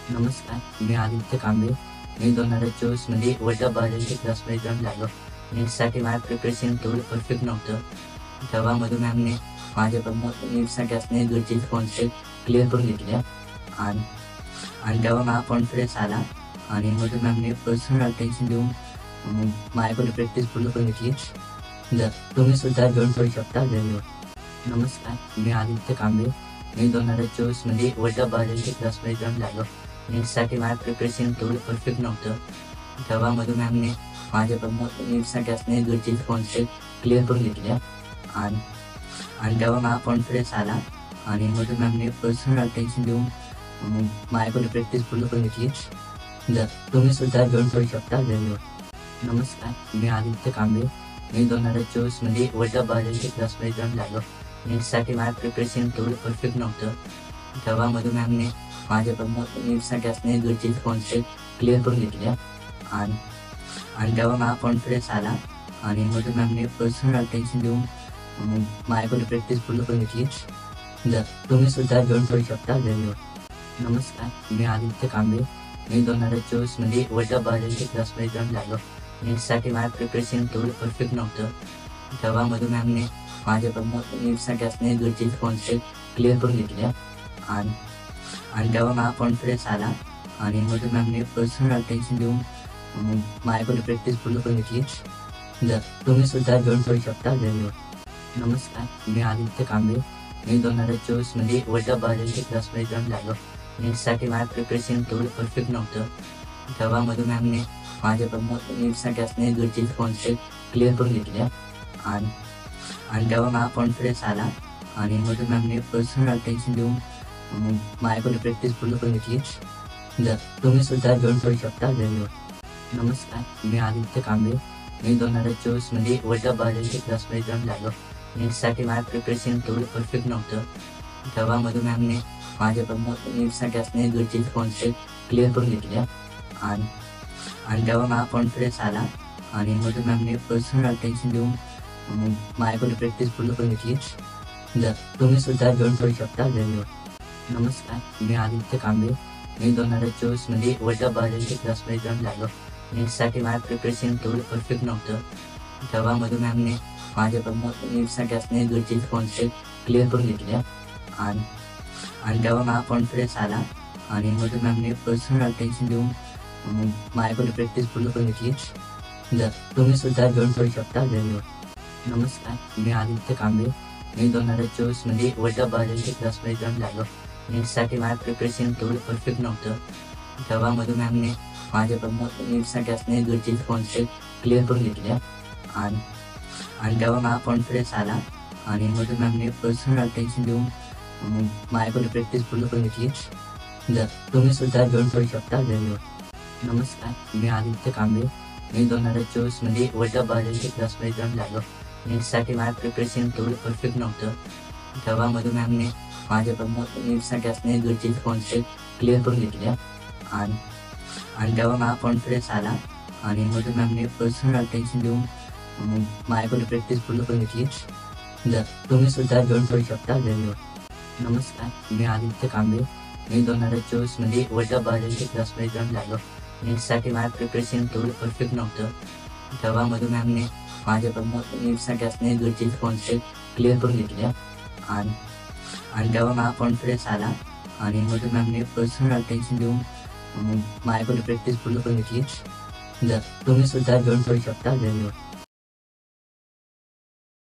नमस्कार, मी आदित्य कांबळे. मी 2024 मध्ये world biology क्लासमध्ये जॉईन झालो. नीटसाठी माझं प्रिपरेशन तेवढं परफेक्ट नव्हतं. तेव्हा मधू मॅमने माझ्याकडनं नीटसाठी असणारे गरजेचे कॉन्सेप्ट क्लिअर करून घेतले आणि आणि तेव्हा मला कॉन्फिडन्स आला आणि मधू मॅमने पर्सनल अटेन्शन देऊन माझ्याकडे प्रॅक्टिस पूर्ण करून घेतली. जर तुम्ही सुद्धा जॉईन करू शकता. धन्यवाद. नमस्कार, मी आदित्य कांबळे. मी 2024 मध्ये वर्ल्ड बायोलॉजी क्लासमध्ये जॉईन झालो. नीटसाठी माझं प्रिपरेशन तेवढं परफेक्ट नव्हतं. तेव्हा मधू मॅमने माझ्याकडनं नीटसाठी असणारे गरजेचे कॉन्सेप्ट क्लिअर करून घेतले आणि तेव्हा मला कॉन्फिडन्स आला आणि मधू मॅमने पर्सनल अटेन्शन देऊन माझ्याकडे प्रॅक्टिस पूर्ण करून घेतली. जर तुम्ही सुद्धा जॉईन करू शकता. धन्यवाद. नमस्कार, मी आदित्य कांबळे. मी 2024 मध्ये वर्ल्ड बायोलॉजी क्लासमध्ये जॉईन झालो. नीटसाठी माझं प्रिपरेशन तेवढं परफेक्ट नव्हतं. तेव्हा मधू मॅमने माझ्याकडनं नीटसाठी असणारे गरजेचे कॉन्सेप्ट क्लिअर करून घेतले आणि तेव्हा मला कॉन्फिडन्स आला आणि मधू मॅमने पर्सनल अटेन्शन देऊन माझ्याकडे प्रॅक्टिस पूर्ण करून घेतली. जर तुम्ही सुद्धा जॉईन करू शकता. धन्यवाद. नमस्कार, मी आदित्य कांबळे. मी 2024 मध्ये वर्ल्ड बायोलॉजी क्लासमध्ये जॉईन झालो. नीटसाठी माझं प्रिपरेशन तेवढं परफेक्ट नव्हतं. तेव्हा मधू मॅमने माझ्याकडनं नीटसाठी असणारे गरजेचे कॉन्सेप्ट क्लिअर करून घेतले आणि तेव्हा मला कॉन्फिडन्स आला आणि मधू मॅमने पर्सनल अटेन्शन देऊन माझ्याकडे प्रॅक्टिस पूर्ण करून घेतली. जर तुम्ही सुद्धा जॉईन करू शकता. धन्यवाद. नमस्कार, मी आदित्य कांबळे. मी 2024 मध्ये वर्ल्ड बायोलॉजी क्लासमध्ये जॉईन झालो. नीटसाठी माझं प्रिपरेशन तेवढं परफेक्ट नव्हतं. तेव्हा मधू मॅमने माझ्याकडनं नीटसाठी असणारे गरजेचे कॉन्सेप्ट क्लिअर करून घेतले आणि तेव्हा मला कॉन्फिडन्स आला आणि मधू मॅमने पर्सनल अटेन्शन देऊन माझ्याकडे प्रॅक्टिस पूर्ण करून घेतली. जर तुम्ही सुद्धा जॉईन करू शकता. धन्यवाद. नमस्कार, मी आदित्य कांबळे. मी 2024 मध्ये वर्ल्ड बायोलॉजी क्लासमध्ये जॉईन झालो. नीटसाठी माझं प्रिपरेशन तेवढं परफेक्ट नव्हतं. तेव्हा मधू मॅमने माझ्याकडनं नीटसाठी असणारे गरजेचे कॉन्सेप्ट क्लिअर करून घेतले आणि तेव्हा मला कॉन्फिडन्स आला आणि मधू मॅमने पर्सनल अटेन्शन देऊन माझ्याकडे प्रॅक्टिस पूर्ण करून घेतली. जर तुम्ही सुद्धा जॉईन करू शकता. धन्यवाद. नमस्कार, मी आदित्य कांबळे. मी 2024 मध्ये वर्ल्ड बायोलॉजी क्लासमध्ये जॉईन झालो. नीटसाठी माझं प्रिपरेशन तेवढं परफेक्ट नव्हतं. तेव्हा मधू मॅमने माझ्याकडनं नीटसाठी असणारे गरजेचे कॉन्सेप्ट क्लिअर करून घेतले आणि तेव्हा मला कॉन्फिडन्स आला आणि मधू मॅमने पर्सनल अटेन्शन देऊन माझ्याकडे प्रॅक्टिस पूर्ण करून घेतली. जर तुम्ही सुद्धा जॉईन करू शकता. धन्यवाद. नमस्कार, मी आदित्य कांबळे. मी 2024 मध्ये वर्ल्ड बायोलॉजी क्लासमध्ये जॉईन झालो. नीटसाठी माझं प्रिपरेशन तेवढं परफेक्ट नव्हतं. तेव्हा मधू मॅमने माझ्याकडनं नीटसाठी असणारे गरजेचे कॉन्सेप्ट क्लिअर करून घेतले आणि तेव्हा मला कॉन्फिडन्स आला आणि मधू मॅमने पर्सनल अटेन्शन देऊन माझ्याकडे प्रॅक्टिस पूर्ण करून घेतली. जर तुम्ही सुद्धा जॉईन करू शकता. धन्यवाद. नमस्कार, मी आदित्य कांबळे. मी 2024 मध्ये वर्ल्ड बायोलॉजी क्लासमध्ये जॉईन झालो. नीटसाठी माझं प्रिपरेशन तेवढं परफेक्ट नव्हतं. तेव्हा मधू मॅमने माझ्याकडनं नीटसाठी असणारे गरजेचे कॉन्सेप्ट क्लिअर करून घेतले आणि तेव्हा मला कॉन्फिडन्स आला आणि मधू मॅमने पर्सनल अटेन्शन देऊन माझ्याकडे प्रॅक्टिस पूर्ण करून घेतली. जर तुम्ही सुद्धा जॉईन करू शकता. धन्यवाद. नमस्कार, मी आदित्य कांबळे. मी 2024 मध्ये वर्ल्ड बायोलॉजी क्लासमध्ये जॉईन झालो. नीटसाठी माझं प्रिपरेशन तेवढं परफेक्ट नव्हतं. तेव्हा मधू मॅमने माझ्याकडनं नीटसाठी असणारे गरजेचे कॉन्सेप्ट क्लिअर करून घेतले आणि तेव्हा मला कॉन्फिडन्स आला आणि मधू मॅमने पर्सनल अटेन्शन देऊन माझ्याकडे प्रॅक्टिस पूर्ण करून घेतली. जर तुम्ही सुद्धा जॉईन करू शकता. धन्यवाद.